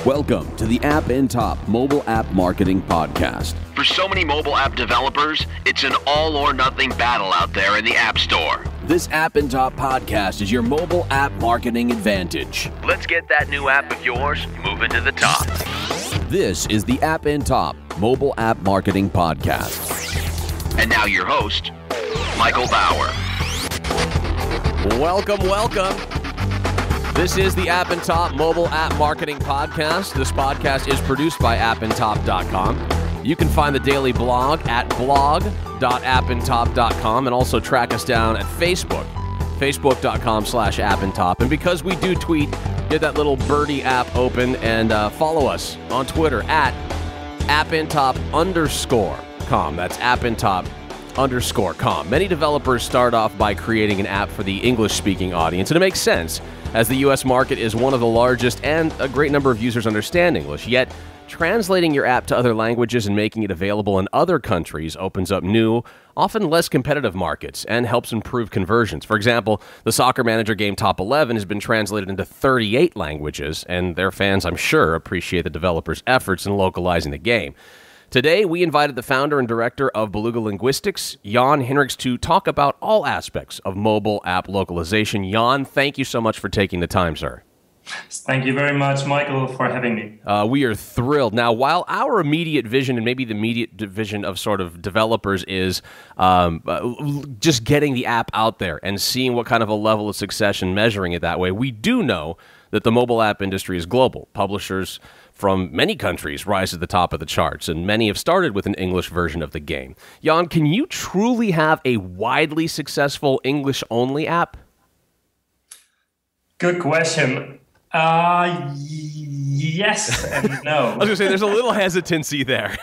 Welcome to the App in Top Mobile App Marketing Podcast. For so many mobile app developers, it's an all or nothing battle out there in the App Store. This App in Top podcast is your mobile app marketing advantage. Let's get that new app of yours moving to the top. This is the App in Top Mobile App Marketing Podcast. And now your host, Michael Bauer. Welcome. This is the App in Top Mobile App Marketing Podcast. This podcast is produced by appintop.com. You can find the daily blog at blog.appintop.com and also track us down at Facebook, facebook.com/appintop. And because we do tweet, get that little birdie app open and follow us on Twitter at appintop_com. That's appintop_com. Many developers start off by creating an app for the English-speaking audience, and it makes sense, as the U.S. market is one of the largest and a great number of users understand English. Yet, translating your app to other languages and making it available in other countries opens up new, often less competitive markets and helps improve conversions. For example, the Soccer Manager game Top 11 has been translated into 38 languages, and their fans, I'm sure, appreciate the developers' efforts in localizing the game. Today, we invited the founder and director of Beluga Linguistics, Jan Hinrichs, to talk about all aspects of mobile app localization. Jan, thank you so much for taking the time, sir. Thank you very much, Michael, for having me. We are thrilled. Now, while our immediate vision and maybe the immediate vision of sort of developers is just getting the app out there and seeing what kind of a level of success and measuring it that way, we do know that the mobile app industry is global. Publishers from many countries rise to the top of the charts, and many have started with an English version of the game. Jan, can you truly have a widely successful English-only app? Good question. Yes and no. I was going to say, there's a little hesitancy there.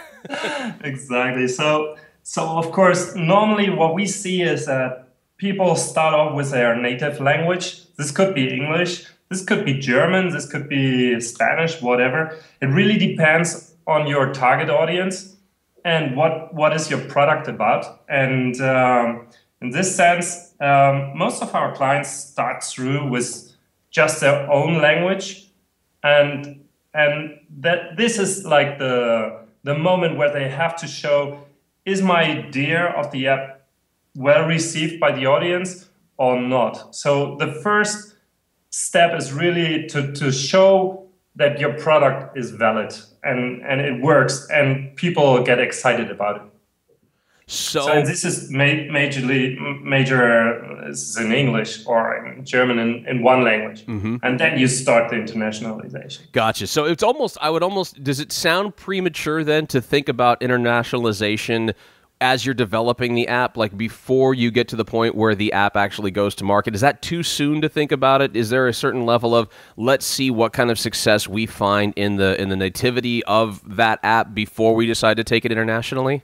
Exactly. So of course, normally what we see is that people start off with their native language. This could be English. This could be German, this could be Spanish, whatever. It really depends on your target audience and what is your product about. And in this sense, most of our clients start through with just their own language. And that this is like the moment where they have to show, is my idea of the app well received by the audience or not? So the first step is really to show that your product is valid and it works and people get excited about it. So this is major this is in English or in German in one language. Mm-hmm. And then you start the internationalization. Gotcha. So it's almost, does it sound premature then to think about internationalization as you're developing the app, like before you get to the point where the app actually goes to market? Is that too soon to think about it? Is there a certain level of, let's see what kind of success we find in the nativity of that app before we decide to take it internationally?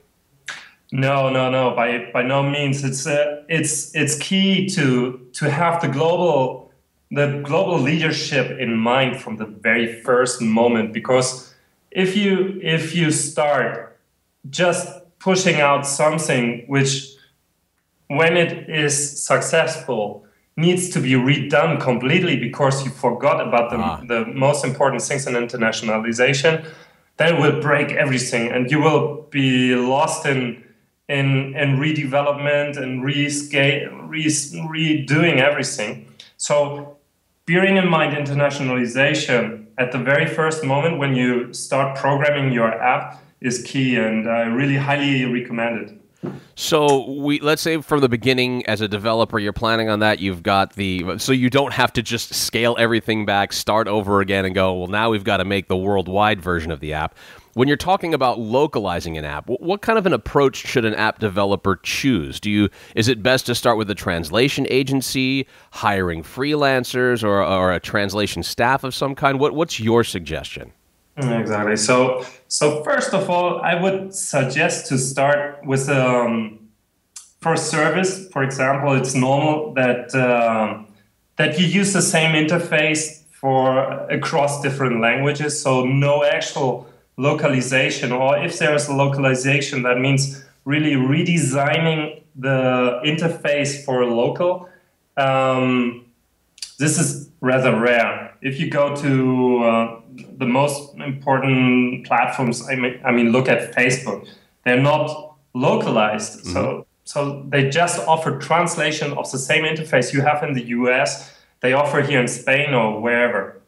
No. By no means. It's key to have the global leadership in mind from the very first moment, because if you start just pushing out something which, when it is successful, needs to be redone completely because you forgot about the most important things in internationalization, then it will break everything and you will be lost in redevelopment and redoing everything. So bearing in mind internationalization at the very first moment when you start programming your app is key, and I really highly recommend it. So let's say from the beginning as a developer, you're planning on that. You've got so you don't have to just scale everything back, start over again and go, well, now we've got to make the worldwide version of the app. When you're talking about localizing an app, what kind of an approach should an app developer choose? Is it best to start with a translation agency, hiring freelancers, or a translation staff of some kind? What's your suggestion? Exactly. So first of all, I would suggest to start with for service. For example, it's normal that you use the same interface across different languages. So no actual localization, or if there is a localization, that means really redesigning the interface for local. This is rather rare. If you go to the most important platforms, I mean, look at Facebook. They're not localized, so they just offer translation of the same interface you have in the US. They offer here in Spain or wherever.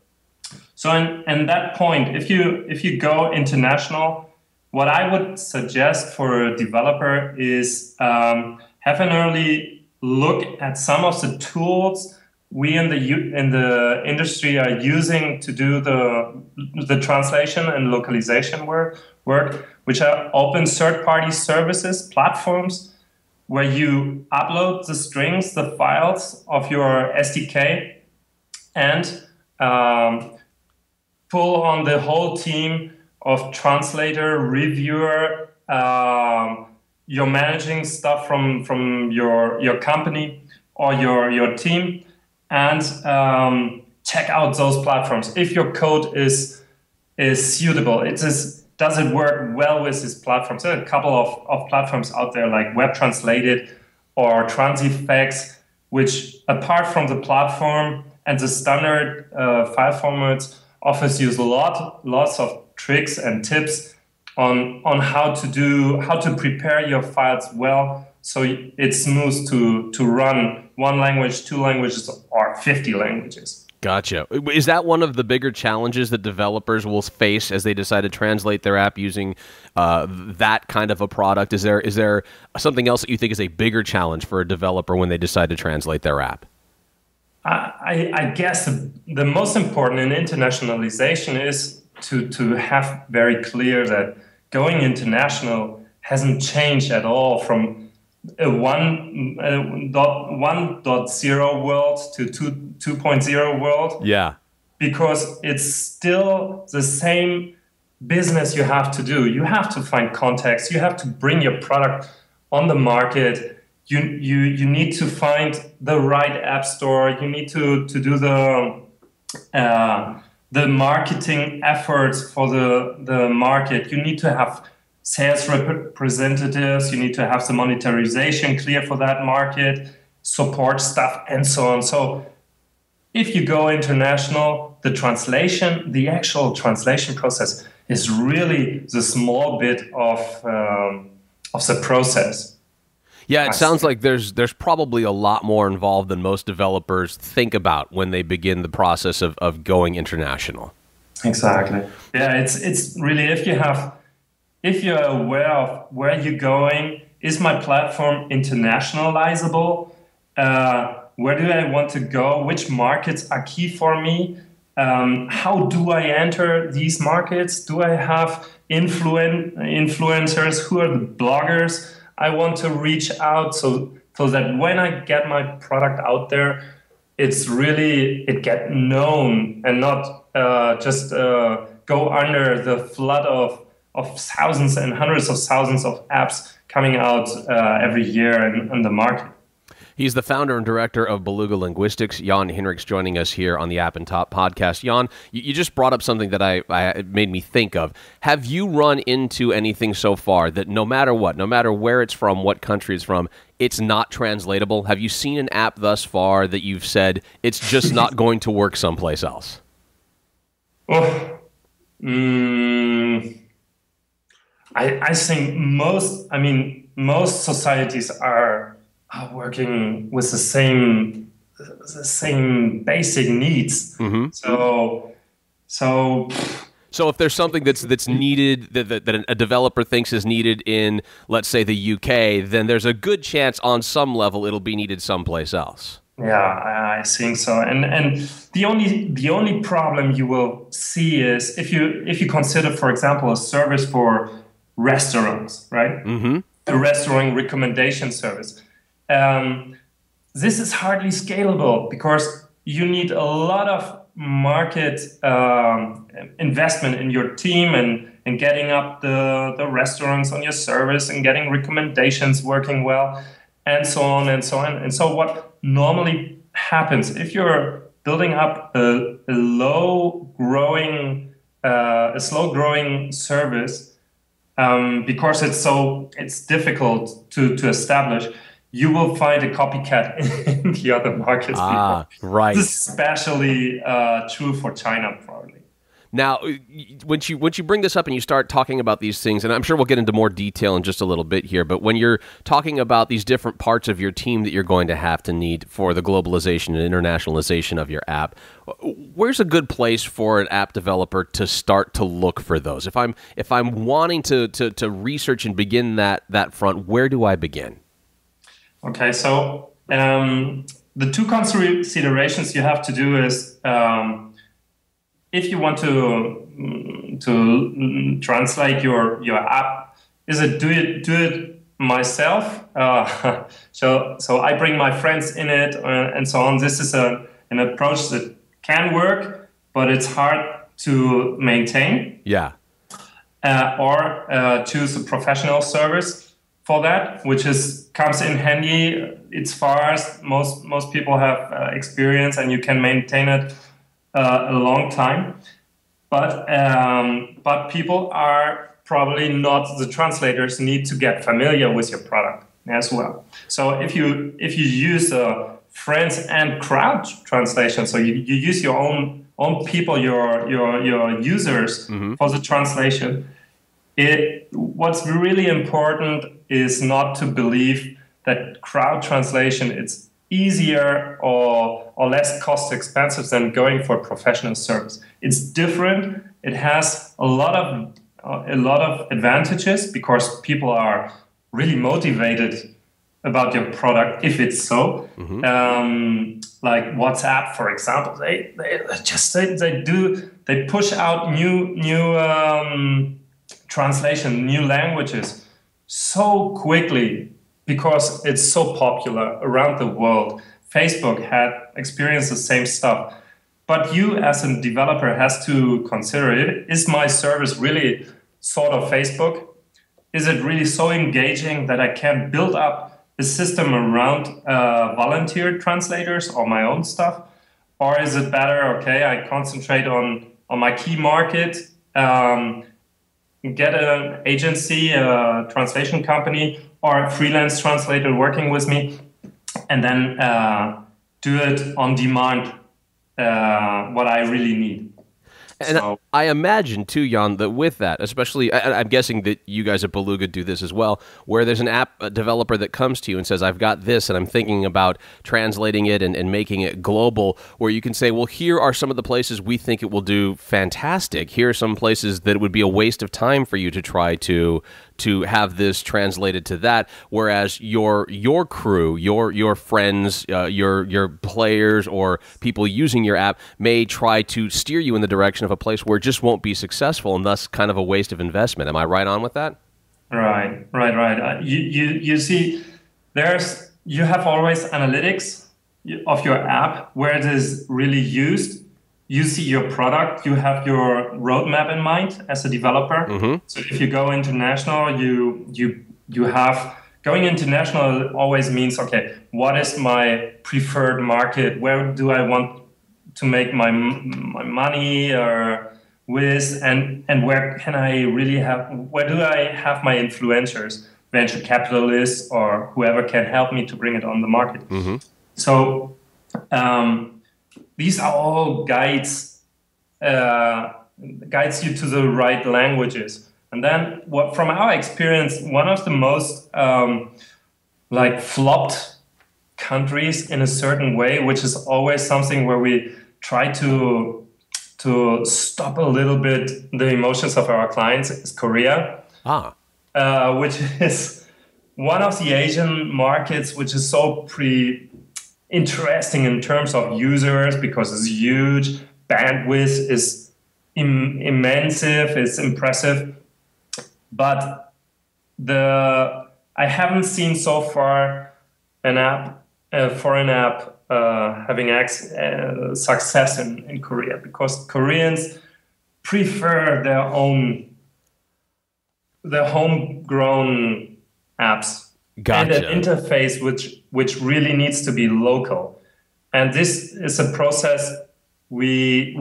So, in that point, if you go international, what I would suggest for a developer is have an early look at some of the tools we in the industry are using to do the translation and localization work, which are open third-party services, platforms, where you upload the strings, the files of your SDK, and pull on the whole team of translator, reviewer. You're managing stuff from your company or your team, and check out those platforms. If your code is suitable, does it work well with these platforms? There are a couple of platforms out there like Web Translated or Transifex, which apart from the platform and the standard file formats, offers you lots of tricks and tips on how to prepare your files well, so it's smooth to run one language, 2 languages, or 50 languages. Gotcha. Is that one of the bigger challenges that developers will face as they decide to translate their app using that kind of a product? Is there something else that you think is a bigger challenge for a developer when they decide to translate their app? I guess the most important in internationalization is to have very clear that going international hasn't changed at all from a 1.0 world to 2.0 world. Yeah. Because it's still the same business you have to do. You have to find context. You have to bring your product on the market. You need to find the right app store. You need to do the marketing efforts for the market. You need to have sales representatives. You need to have the monetization clear for that market, support stuff, and so on. So if you go international, the actual translation process is really the small bit of the process. Yeah, it sounds like there's probably a lot more involved than most developers think about when they begin the process of going international. Exactly. Yeah, it's really if you're aware of where you're going, is my platform internationalizable? Where do I want to go? Which markets are key for me? How do I enter these markets? Do I have influencers? Who are the bloggers I want to reach out so that when I get my product out there, it get known and not just go under the flood of thousands and hundreds of thousands of apps coming out every year in the market. He's the founder and director of Beluga Linguistics, Jan Hinrichs, joining us here on the App and Top podcast. Jan, you just brought up something that it made me think of. Have you run into anything so far that no matter what, no matter where it's from, what country it's from, it's not translatable? Have you seen an app thus far that you've said it's just not going to work someplace else? I think most societies are working with the same basic needs. Mm-hmm. So if there's something that's needed that a developer thinks is needed in, let's say, the UK, then there's a good chance on some level it'll be needed someplace else. Yeah, I think so. And the only problem you will see is if you consider, for example, a service for restaurants, right? Mm-hmm. A restaurant recommendation service. This is hardly scalable because you need a lot of market investment in your team and getting up the restaurants on your service and getting recommendations working well, and so on and so on. And so what normally happens if you're building up a slow growing service, because it's difficult to establish, you will find a copycat in the other markets. Right. This is especially true for China, probably. Now, once you bring this up and you start talking about these things, and I'm sure we'll get into more detail in just a little bit here, but when you're talking about these different parts of your team that you're going to have to need for the globalization and internationalization of your app, where's a good place for an app developer to start to look for those? If I'm wanting to research and begin that front, where do I begin? Okay, so the two considerations you have to do is if you want to translate your app, is it do it myself? So I bring my friends in it and so on. This is an approach that can work, but it's hard to maintain. Yeah. Or choose a professional service for that, which comes in handy. It's fast. Most people have experience, and you can maintain it a long time, but people are probably not, the translators need to get familiar with your product as well. So if you use friends and crowd translation, so you use your own people, your users for the translation, what's really important is not to believe that crowd translation it's easier or less cost expensive than going for professional service. It's different. It has a lot of advantages because people are really motivated about your product if it's so. Like WhatsApp, for example, they push out new translation, new languages so quickly, because it's so popular around the world. Facebook had experienced the same stuff. But you as a developer has to consider it. Is my service really sort of Facebook? Is it really so engaging that I can build up a system around volunteer translators or my own stuff? Or is it better, okay, I concentrate on my key market, get an agency, a translation company, or a freelance translator working with me, and then do it on demand, what I really need. And so, I imagine, too, Jan, that with that, especially, I'm guessing that you guys at Beluga do this as well, where there's an app developer that comes to you and says, I've got this, and I'm thinking about translating it and making it global, where you can say, well, here are some of the places we think it will do fantastic. Here are some places that it would be a waste of time for you to try to have this translated to that, whereas your crew, your friends, your players, or people using your app may try to steer you in the direction of a place where it just won't be successful, and thus kind of a waste of investment. Am I right on with that? Right. You see, you have always analytics of your app where it is really used. You see your product, you have your roadmap in mind as a developer. So if you go international, you have going international always means, okay, what is my preferred market? Where do I want to make my money with, and where do I have my influencers, venture capitalists, or whoever can help me to bring it on the market? So these are all guides you to the right languages. And then from our experience, one of the most flopped countries in a certain way, which is always something where we try to stop a little bit the emotions of our clients, is Korea. Which is one of the Asian markets which is so interesting in terms of users, because it's huge, bandwidth is immense, it's impressive, but I haven't seen so far a foreign app having success in Korea, because Koreans prefer their homegrown apps. Gotcha. And an interface which really needs to be local. And this is a process we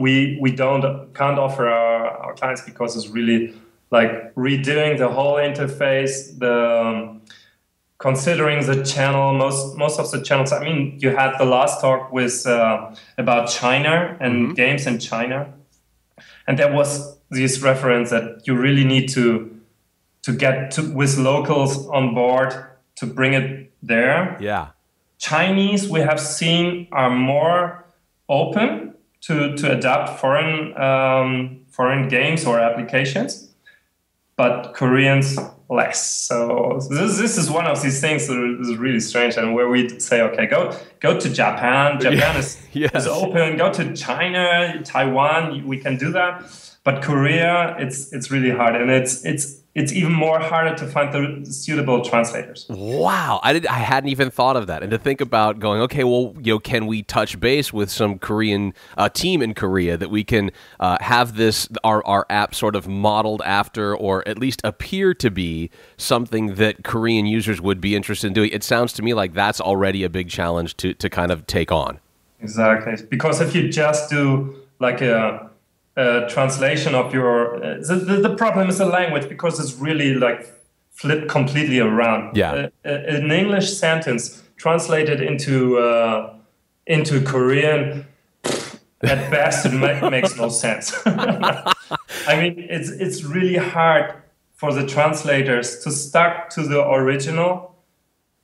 can't offer our clients, because it's really like redoing the whole interface, considering the channel, most of the channels. I mean, you had the last talk with about China and games in China, and there was this reference that you really need to get with locals on board to bring it there. Yeah. Chinese, we have seen, are more open to adapt foreign games or applications, but Koreans less. So this is one of these things that is really strange, and where we say, okay, go to Japan. Japan is open. Go to China, Taiwan. We can do that, but Korea, it's really hard, and it's even more harder to find the suitable translators. Wow, I hadn't even thought of that. And to think about going, okay, well, can we touch base with some Korean team in Korea that we can have our app sort of modeled after, or at least appear to be something that Korean users would be interested in doing? It sounds to me like that's already a big challenge to kind of take on. Exactly, because if you just do like a translation of your the problem is the language, because it's really like flipped completely around. An English sentence translated into Korean, at best it makes no sense. I mean, it's really hard for the translators to stuck to the original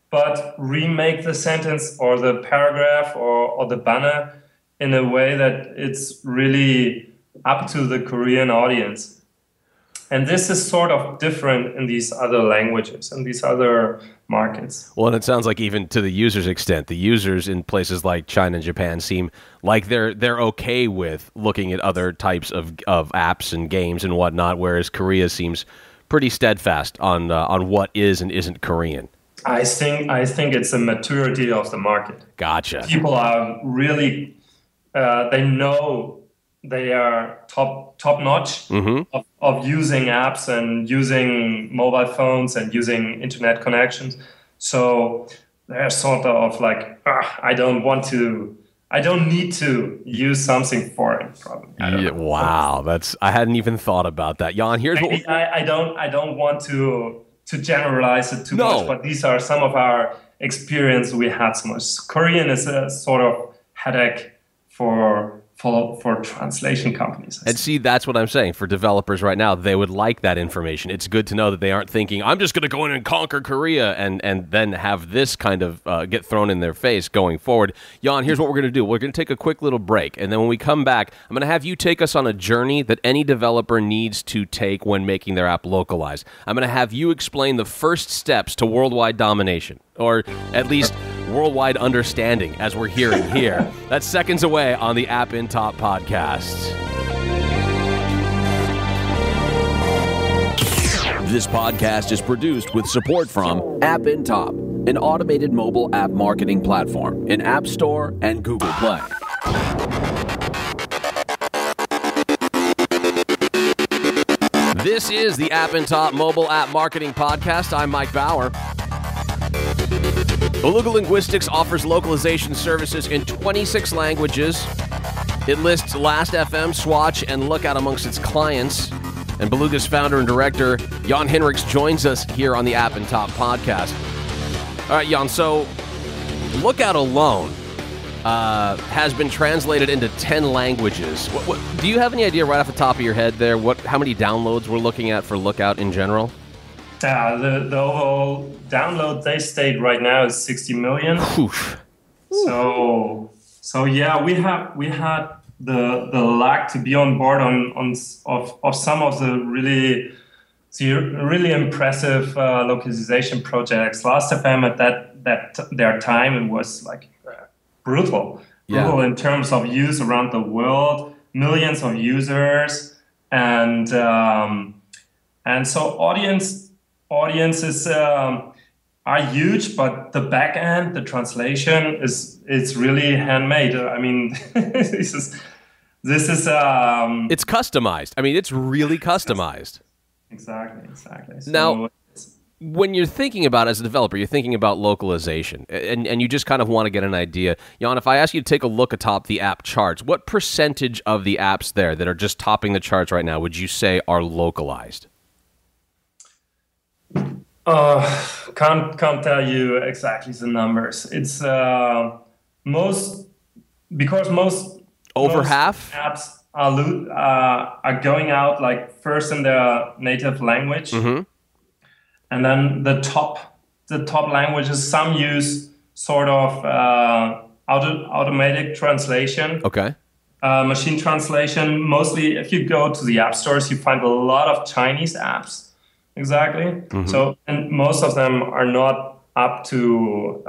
but remake the sentence or the paragraph or the banner in a way that it's really up to the Korean audience. And this is sort of different in these other languages and these other markets. Well, and it sounds like even to the users' extent, the users in places like China and Japan seem like they're okay with looking at other types of apps and games and whatnot, whereas Korea seems pretty steadfast on what is and isn't Korean. I think it's a maturity of the market. Gotcha. People are really they know they are top notch of using apps and using mobile phones and using internet connections. So they're sort of like, I don't need to use something foreign. Probably. Wow, I hadn't even thought about that. Jan, here's what I don't want to generalize it too much, but these are some of our experience we had so much. Korean is a sort of headache for translation companies. And see, that's what I'm saying. For developers right now, they would like that information. It's good to know that they aren't thinking, I'm just going to go in and conquer Korea and then have this kind of get thrown in their face going forward. Jan, here's what we're going to do. We're going to take a quick little break. And then when we come back, I'm going to have you take us on a journey that any developer needs to take when making their app localized. I'm going to have you explain the first steps to worldwide domination, or at least worldwide understanding, as we're hearing here. That's seconds away on the App in Top podcast. This podcast is produced with support from App in Top, an automated mobile app marketing platform in App Store and Google Play. This is the App in Top mobile app marketing podcast. I'm Mike Bauer. Beluga Linguistics offers localization services in 26 languages. It lists Last.fm, Swatch, and Lookout amongst its clients. And Beluga's founder and director, Jan Hinrichs, joins us here on the App in Top podcast. All right, Jan, so Lookout alone has been translated into 10 languages. What, do you have any idea right off the top of your head there how many downloads we're looking at for Lookout in general? The overall download they state right now is 60 million. Oof. So yeah, we had the luck to be on board of some of the really impressive localization projects. Last.fm at their time, it was like brutal in terms of use around the world, millions of users, and so audiences are huge, but the back end, the translation it's really handmade. I mean, this is it's customized. I mean, it's really customized. Exactly. So now, when you're thinking about, as a developer, you're thinking about localization, and you just kind of want to get an idea. Jan, if I ask you to take a look atop the app charts, what percentage of the apps there that are just topping the charts right now would you say are localized? Can't tell you exactly the numbers. It's most because Over most half? apps are going out like first in their native language, and then the top languages. Some use sort of automatic translation. Okay. Machine translation. Mostly, if you go to the app stores, you find a lot of Chinese apps. Exactly. So, and most of them are not up to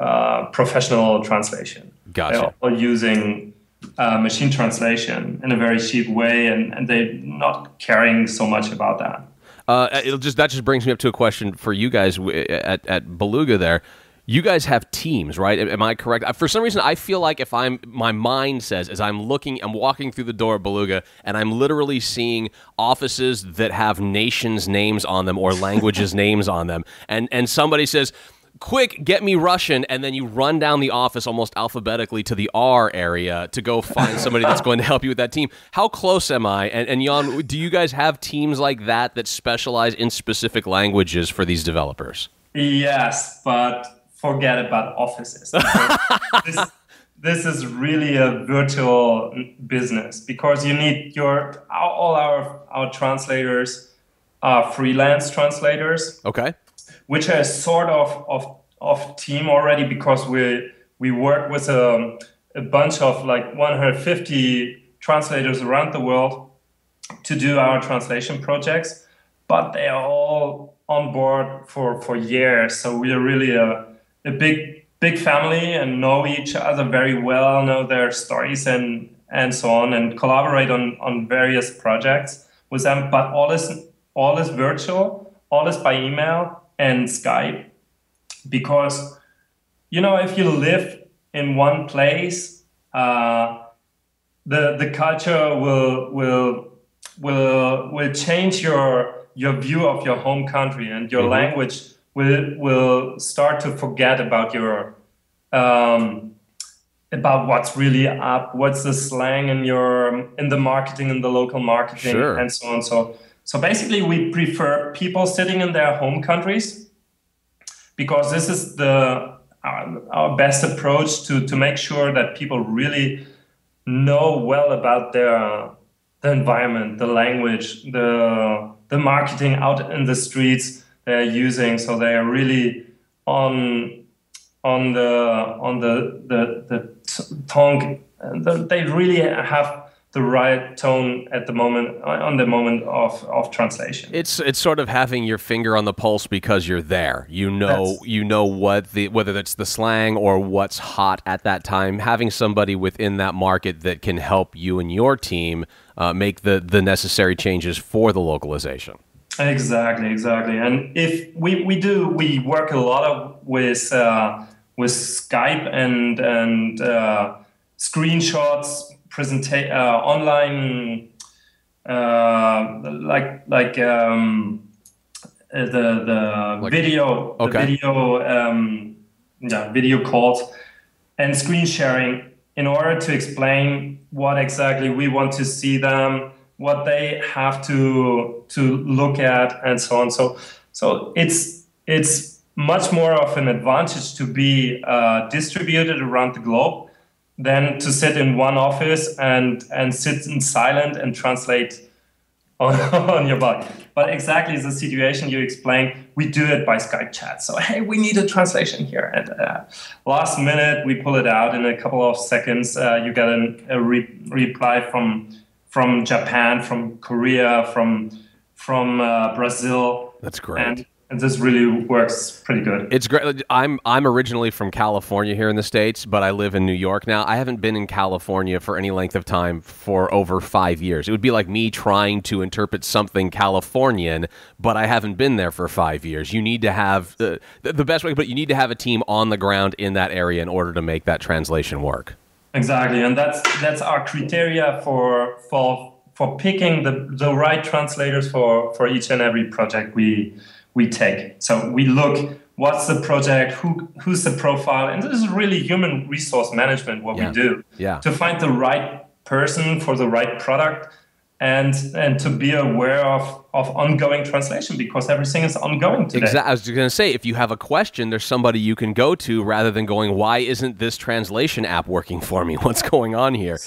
professional translation. Gotcha. They're all using machine translation in a very cheap way, and they're not caring so much about that. That just brings me up to a question for you guys at Beluga there. You guys have teams, right? Am I correct? For some reason, I feel like my mind says, as I'm walking through the door at Beluga, and I'm literally seeing offices that have nations' names on them or languages' names on them, and somebody says, quick, get me Russian, and then you run down the office almost alphabetically to the R area to go find somebody that's going to help you with that team. How close am I? And Jan, do you guys have teams like that specialize in specific languages for these developers? Yes, but forget about offices. This is really a virtual business because you need all our translators are freelance translators. Okay. Which are sort of team already because we work with a bunch of like 150 translators around the world to do our translation projects, but they are all on board for years. So we are really a big family and know each other very well, know their stories and so on, and collaborate on various projects with them. But all is virtual, all is by email and Skype, because if you live in one place, the culture will change your view of your home country, and your language will start to forget about your about what's really up, what's the slang in the marketing, in the local marketing, and so on. So basically, we prefer people sitting in their home countries because this is our best approach to make sure that people really know well about the environment, the language, the marketing out in the streets they're using. So they are really on the tongue. They really have the right tone at the moment, on the moment of translation. It's sort of having your finger on the pulse because you're there. You know whether that's the slang or what's hot at that time. Having somebody within that market that can help you and your team make the necessary changes for the localization. Exactly. And if we work a lot with Skype and screenshots. Online, the video, video calls and screen sharing in order to explain what exactly we want to see them, what they have to look at, and so on. So it's much more of an advantage to be distributed around the globe than to sit in one office and sit in silent and translate on your body. But exactly the situation you explained, we do it by Skype chat. So, hey, we need a translation here. And last minute, we pull it out in a couple of seconds. You get a reply from Japan, from Korea, from Brazil. That's great. And this really works pretty good. It's great. I'm originally from California here in the States, but I live in New York now. I haven't been in California for any length of time for over 5 years. It would be like me trying to interpret something Californian, but I haven't been there for 5 years. You need to have the best way, but you need to have a team on the ground in that area in order to make that translation work. Exactly, and that's our criteria for picking the right translators for each and every project we take. So we look, what's the project, who's the profile, and this is really human resource management, what we do. To find the right person for the right product, and to be aware of ongoing translation, because everything is ongoing today. Exactly. I was going to say, if you have a question, there's somebody you can go to rather than going, why isn't this translation app working for me? What's going on here?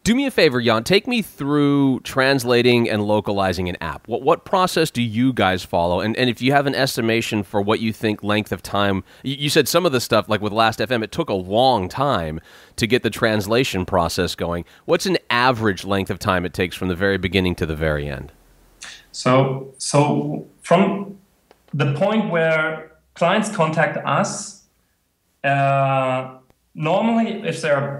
Do me a favor, Jan. Take me through translating and localizing an app. What process do you guys follow? And if you have an estimation for what you think length of time, you said some of the stuff, like with Last.fm, it took a long time to get the translation process going. What's an average length of time it takes from the very beginning to the very end? So from the point where clients contact us, normally, if they're a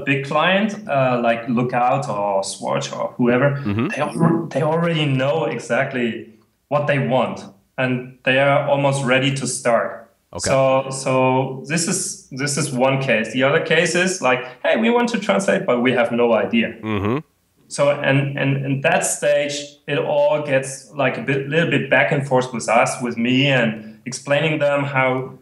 big client like Lookout or Swatch or whoever, they already know exactly what they want, and they are almost ready to start. Okay. So this is one case. The other case is like, hey, we want to translate, but we have no idea. Mm-hmm. So and in that stage, it all gets like little bit back and forth with me, and explaining them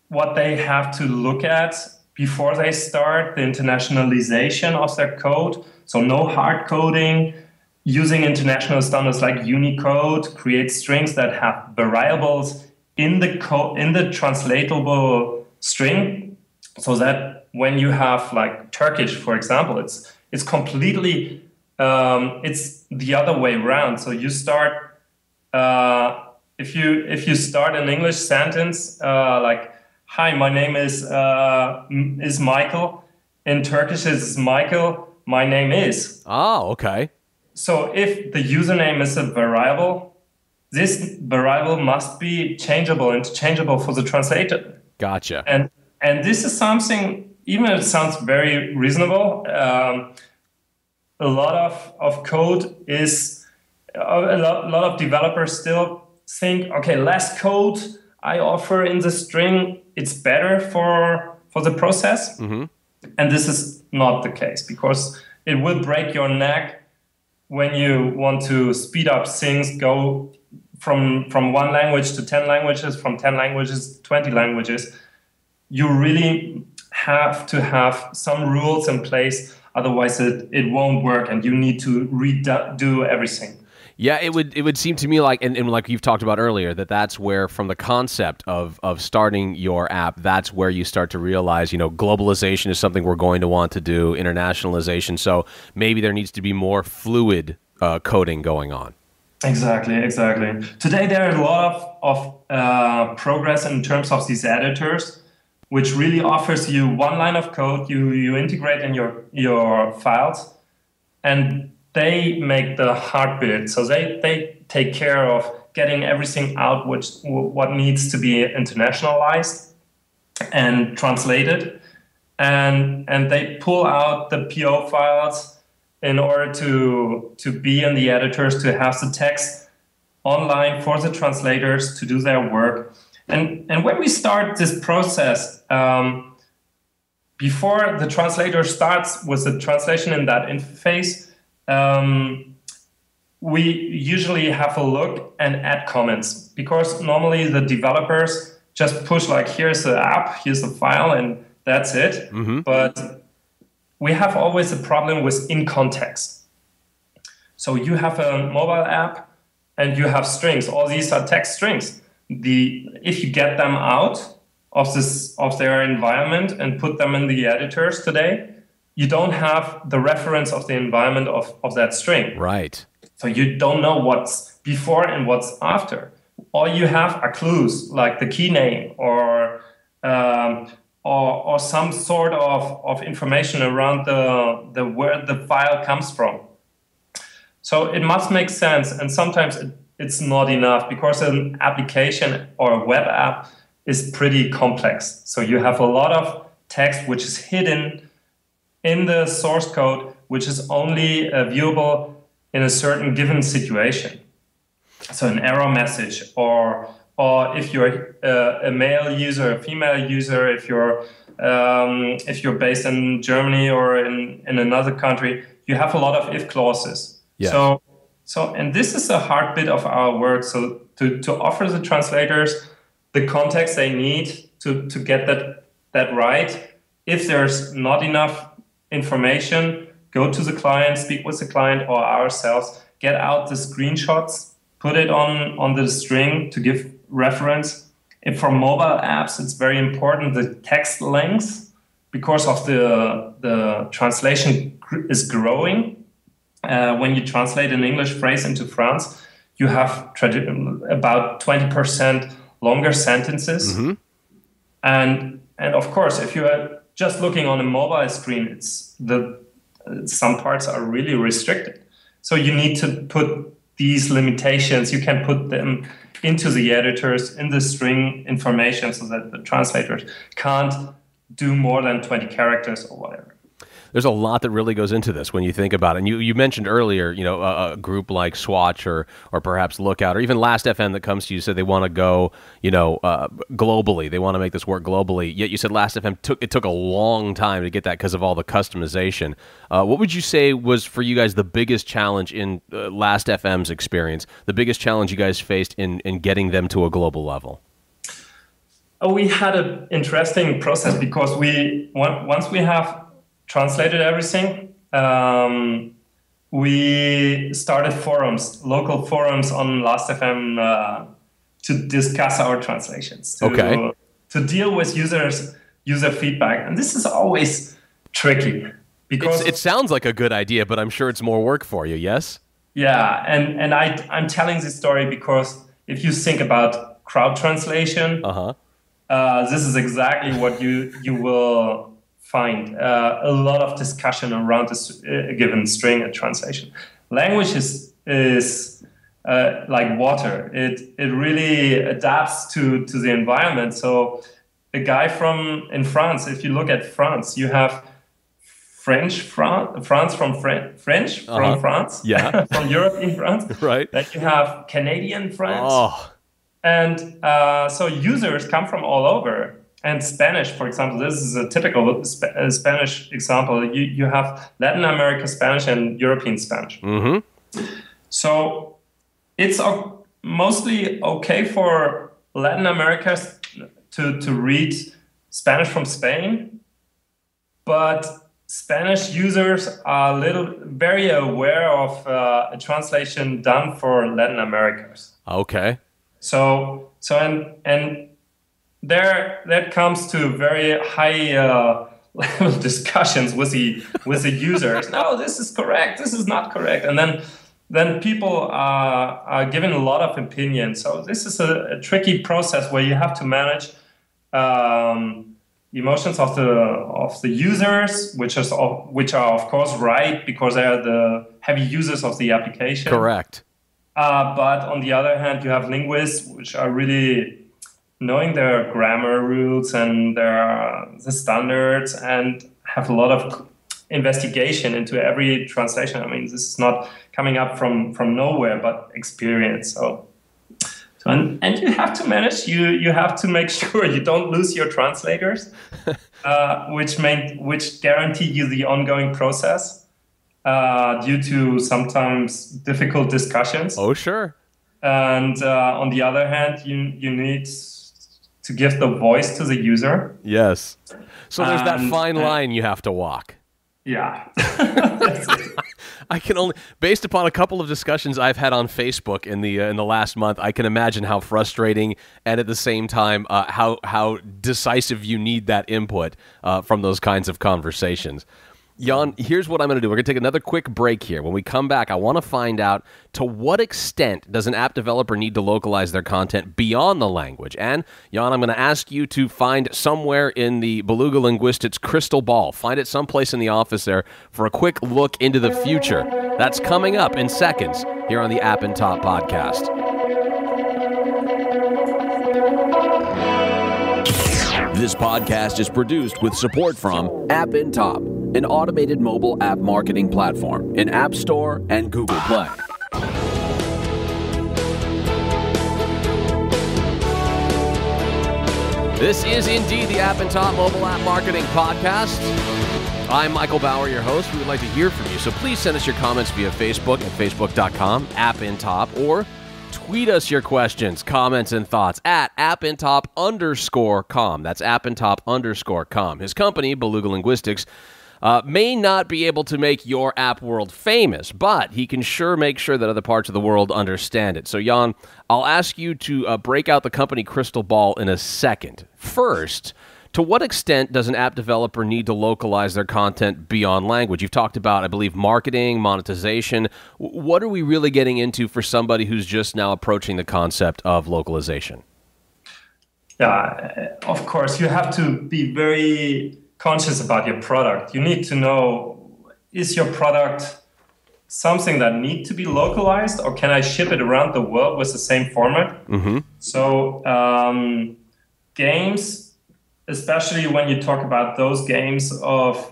what they have to look at before they start the internationalization of their code. So no hard coding, using international standards like Unicode, create strings that have variables in the translatable string, so that when you have like Turkish, for example, it's completely it's the other way around. So you start if you start an English sentence like, "Hi, my name is Michael." In Turkish, it's Michael. My name is. Oh, okay. So if the username is a variable, this variable must be interchangeable for the translator. Gotcha. And this is something, even if it sounds very reasonable, a lot of code is, a lot of developers still think, okay, less code I offer in the string, it's better for the process. Mm-hmm. And this is not the case, because it will break your neck when you want to speed up things, go from one language to 10 languages, from 10 languages to 20 languages. You really have to have some rules in place, otherwise it won't work, and you need to redo everything. Yeah, it would seem to me like, and like you've talked about earlier, that's where, from the concept of starting your app, that's where you start to realize, globalization is something we're going to want to do, internationalization. So maybe there needs to be more fluid coding going on. Exactly. Today there are a lot of progress in terms of these editors, which really offers you one line of code you integrate in your files, and they make the hard bit. So they take care of getting everything out, what needs to be internationalized and translated, and they pull out the PO files in order to be in the editors, to have the text online for the translators to do their work. And when we start this process, before the translator starts with the translation in that interface, we usually have a look and add comments, because normally the developers just push like, here's the app, here's the file, and that's it. Mm-hmm. But we have always a problem with in context. So you have a mobile app and you have strings. All these are text strings. If you get them out of their environment and put them in the editors today, you don't have the reference of the environment of that string. Right. So you don't know what's before and what's after. All you have are clues, like the key name or some sort of information around the where the file comes from. So it must make sense, and sometimes it's not enough, because an application or a web app is pretty complex. So you have a lot of text which is hidden in the source code, which is only viewable in a certain given situation. So an error message, or if you're a male user, a female user, if you're based in Germany or in another country, you have a lot of if clauses. Yeah. So and this is a hard bit of our work. So to offer the translators the context they need to get that right. If there's not enough information, go to the client, speak with the client or ourselves, get out the screenshots, put it on the string to give reference. If for mobile apps, it's very important, the text length, because of the translation is growing. When you translate an English phrase into France, you have about 20% longer sentences. Mm-hmm. And of course, if you are just looking on a mobile screen, some parts are really restricted. So you need to put these limitations. You can put them into the editors in the string information so that the translators can't do more than 20 characters or whatever. There's a lot that really goes into this when you think about it. And you mentioned earlier, a group like Swatch or perhaps Lookout or even Last.fm that comes to you said they want to go, globally. They want to make this work globally. Yet you said Last.fm took a long time to get that because of all the customization. What would you say was for you guys the biggest challenge in Last.fm's experience, the biggest challenge you guys faced in getting them to a global level? We had an interesting process because once we have translated everything, we started local forums on Last.fm to discuss our translations, to deal with user feedback. And this is always tricky because it sounds like a good idea, but I'm sure it's more work for you, yes? Yeah, and I'm telling this story because if you think about crowd translation, this is exactly what you will find a lot of discussion around a given string and translation. Language is like water. It really adapts to the environment. So a guy in France, if you look at France, you have France from France, yeah, from European France, right? Then you have Canadian France, and so users come from all over. And Spanish, for example, this is a typical Spanish example. You have Latin America Spanish and European Spanish. Mm-hmm. So it's mostly okay for Latin America to read Spanish from Spain, but Spanish users are very aware of a translation done for Latin Americans. Okay. So there that comes to very high level discussions with the users. No, this is correct. This is not correct. And then people are given a lot of opinions. So this is a tricky process where you have to manage emotions of the users, which are of course right because they are the heavy users of the application. Correct. But on the other hand, you have linguists which are really knowing their grammar rules and the standards and have a lot of investigation into every translation. I mean, this is not coming up from nowhere, but experience. And you have to manage. You have to make sure you don't lose your translators, which guarantee you the ongoing process due to sometimes difficult discussions. Oh, sure. And on the other hand, you need to give the voice to the user. Yes. So there's that fine line you have to walk. Yeah. I can only, based upon a couple of discussions I've had on Facebook in the last month, I can imagine how frustrating and at the same time how decisive you need that input from those kinds of conversations. Jan, here's what I'm going to do. We're going to take another quick break here. When we come back, I want to find out to what extent does an app developer need to localize their content beyond the language? And, Jan, I'm going to ask you to find somewhere in the Beluga Linguistics crystal ball. Find it someplace in the office there for a quick look into the future. That's coming up in seconds here on the App and Top podcast. This podcast is produced with support from App and Top, an automated mobile app marketing platform in App Store and Google Play. This is indeed the App and Top Mobile App Marketing Podcast. I'm Michael Bauer, your host. We would like to hear from you, so please send us your comments via Facebook at facebook.com, appintop, or tweet us your questions, comments, and thoughts at appintop_com. That's appintop_com. His company, Beluga Linguistics, may not be able to make your app world famous, but he can sure make sure that other parts of the world understand it. So, Jan, I'll ask you to break out the company crystal ball in a second. First, to what extent does an app developer need to localize their content beyond language? You've talked about, I believe, marketing, monetization. What are we really getting into for somebody who's just now approaching the concept of localization? Yeah, of course, you have to be very conscious about your product. You need to know, is your product something that needs to be localized, or can I ship it around the world with the same format? Mm-hmm. So games, especially when you talk about those games of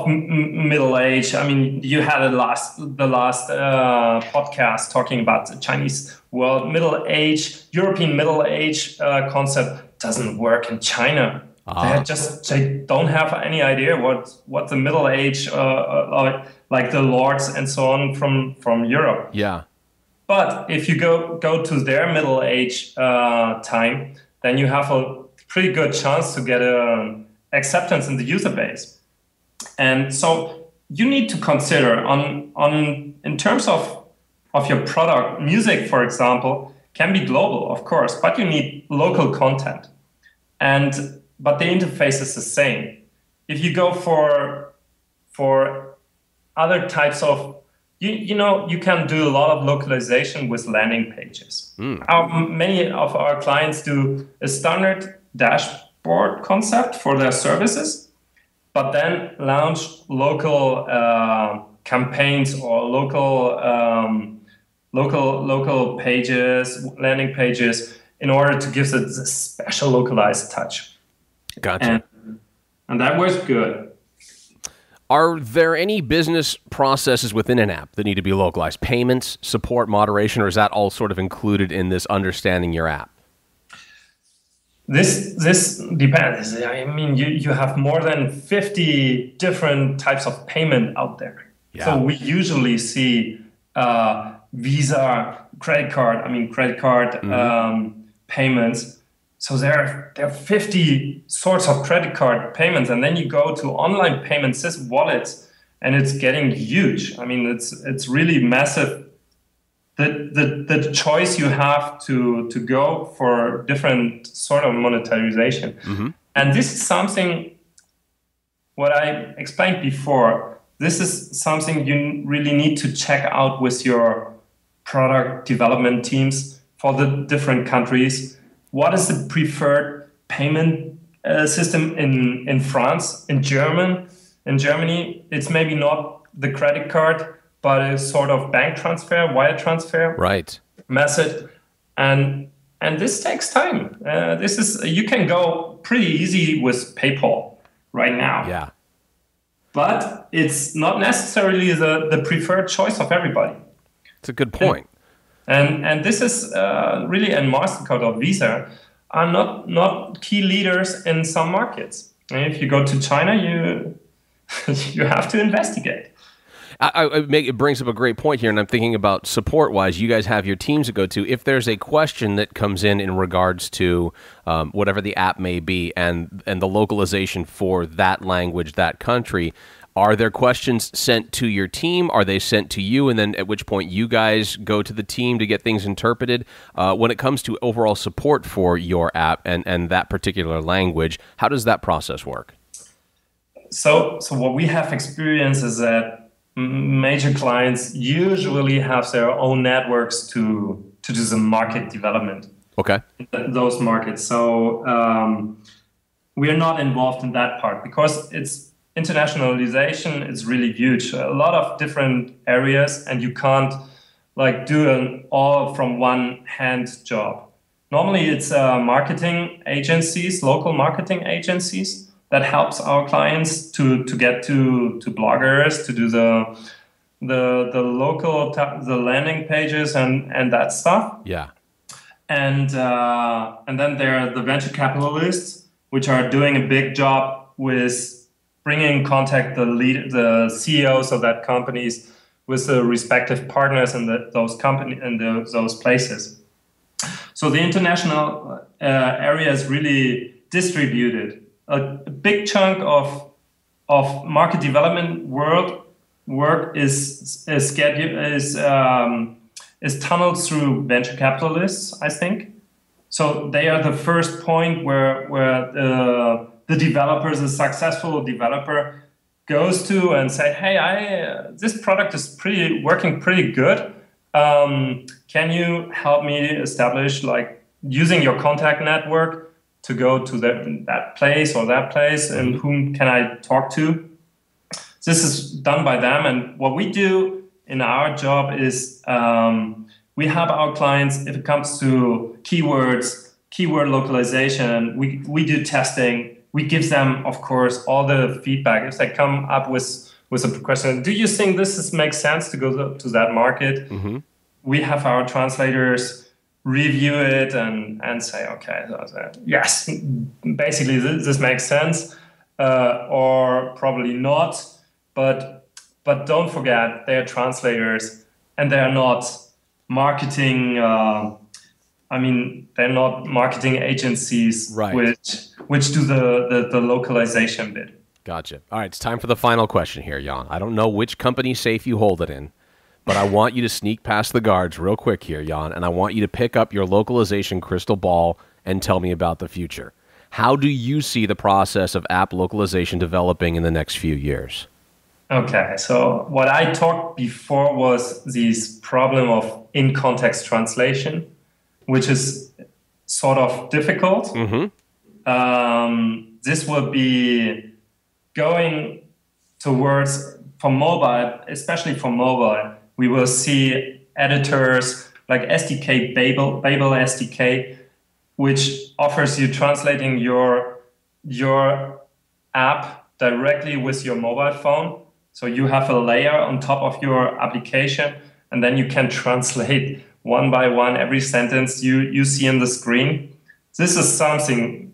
middle age. I mean, you had the last podcast talking about the Chinese world. European middle age concept doesn't work in China. They don't have any idea what the middle age like the lords and so on from Europe. Yeah. But if you go to their middle age time, then you have a pretty good chance to get acceptance in the user base. And so you need to consider in terms of your product, music, for example, can be global, of course, but you need local content. But the interface is the same. If you go for other types of you can do a lot of localization with landing pages. Many of our clients do a standard dashboard concept for their services, but then launch local campaigns or local pages, landing pages, in order to give it a special localized touch. Gotcha. And that works good. Are there any business processes within an app that need to be localized? Payments, support, moderation, or is that all sort of included in this understanding your app? This depends. I mean, you have more than 50 different types of payment out there. Yeah. So we usually see Visa, credit card payments. So there are 50 sorts of credit card payments, and then you go to online payment wallets, and it's getting huge. I mean, it's really massive. The choice you have to go for different sort of monetization, mm-hmm. and this is something what I explained before. This is something you really need to check out with your product development teams for the different countries. What is the preferred payment system in France, in Germany? It's maybe not the credit card, but a sort of bank transfer, wire transfer method. And this takes time. You can go pretty easy with PayPal right now. Yeah. But it's not necessarily the preferred choice of everybody. It's a good point. And this is really, and MasterCard or Visa are not key leaders in some markets. And if you go to China, you have to investigate. It brings up a great point here, and I'm thinking about support-wise. You guys have your teams to go to. If there's a question that comes in regards to whatever the app may be and the localization for that language, that country, are there questions sent to your team? Are they sent to you? And then at which point you guys go to the team to get things interpreted? When it comes to overall support for your app and that particular language, how does that process work? So what we have experienced is that major clients usually have their own networks to do the market development. Okay. In those markets. So we are not involved in that part because it's internationalization is really huge. A lot of different areas, and you can't do an all from one hand job. Normally it's marketing agencies, local marketing agencies that helps our clients to get to bloggers, to do the local the landing pages and that stuff. Yeah. And then there are the venture capitalists, which are doing a big job with bringing in contact the CEOs of that companies with the respective partners in those company and those places. So the international area is really distributed. A big chunk of market development work is tunneled through venture capitalists, I think. So they are the first point where the developers, a successful developer, goes to and say, hey, this product is working pretty good. Can you help me establish, like, using your contact network to go to that place or that place, and whom can I talk to? This is done by them. And what we do in our job is we help our clients if it comes to keywords, keyword localization. We do testing. We give them, of course, all the feedback. If they come up with a question, do you think this makes sense to go to that market? Mm-hmm. We have our translators review it and say, okay, yes, basically this makes sense, or probably not. But don't forget, they are translators, and they are not marketing. They're not marketing agencies, right, which do the localization bit. Gotcha. All right, it's time for the final question here, Jan. I don't know which company safe you hold it in, but I want you to sneak past the guards real quick here, Jan, and I want you to pick up your localization crystal ball and tell me about the future. How do you see the process of app localization developing in the next few years? Okay, so what I talked before was this problem of in-context translation, which is sort of difficult. Mm-hmm. This will be going towards, for mobile, especially for mobile, we will see editors like SDK, Babel SDK, which offers you translating your app directly with your mobile phone. So you have a layer on top of your application, and then you can translate one by one every sentence you see on the screen. This is something,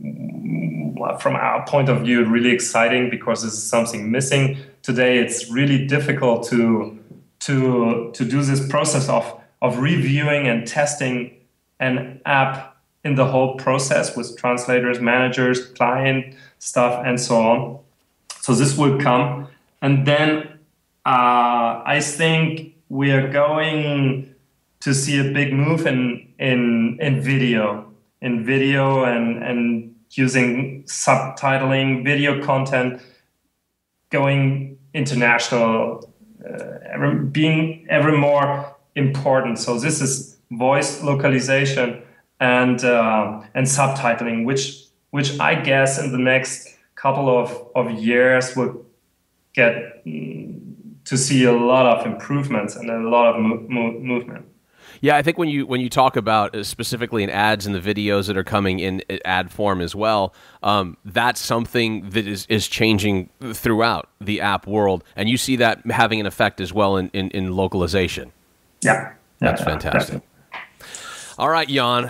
from our point of view, really exciting, because this is something missing today. It's really difficult to do this process of reviewing and testing an app in the whole process with translators, managers, client stuff, and so on. So this will come. And then I think we are going to see a big move in video and using subtitling, video content, going international, being ever more important. So this is voice localization and subtitling, which I guess in the next couple of years will get to see a lot of improvements and a lot of movement. Yeah, I think when you talk about specifically in ads and the videos that are coming in ad form as well, that's something that is changing throughout the app world, and you see that having an effect as well in localization. Yeah. That's fantastic. Definitely. All right, Jan,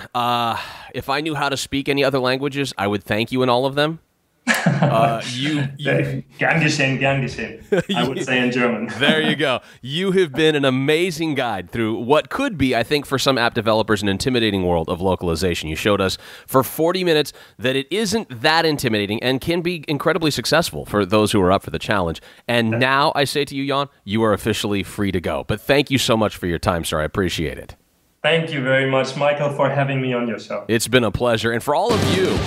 if I knew how to speak any other languages, I would thank you in all of them. Gern geschehen, I would say in German. There you go. You have been an amazing guide through what could be, I think, for some app developers, an intimidating world of localization. You showed us for 40 minutes that it isn't that intimidating and can be incredibly successful for those who are up for the challenge. And now I say to you, Jan, you are officially free to go. But thank you so much for your time, sir. I appreciate it. Thank you very much, Michael, for having me on your show. It's been a pleasure. And for all of you,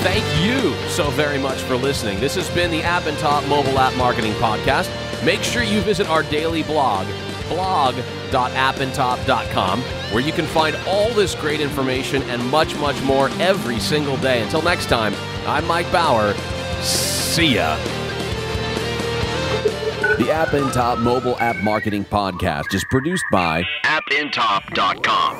thank you so very much for listening. This has been the AdtoApp Mobile App Marketing Podcast. Make sure you visit our daily blog, blog.appntop.com, where you can find all this great information and much, much more every single day. Until next time, I'm Mike Bauer. See ya. The AdtoApp Mobile App Marketing Podcast is produced by appintop.com.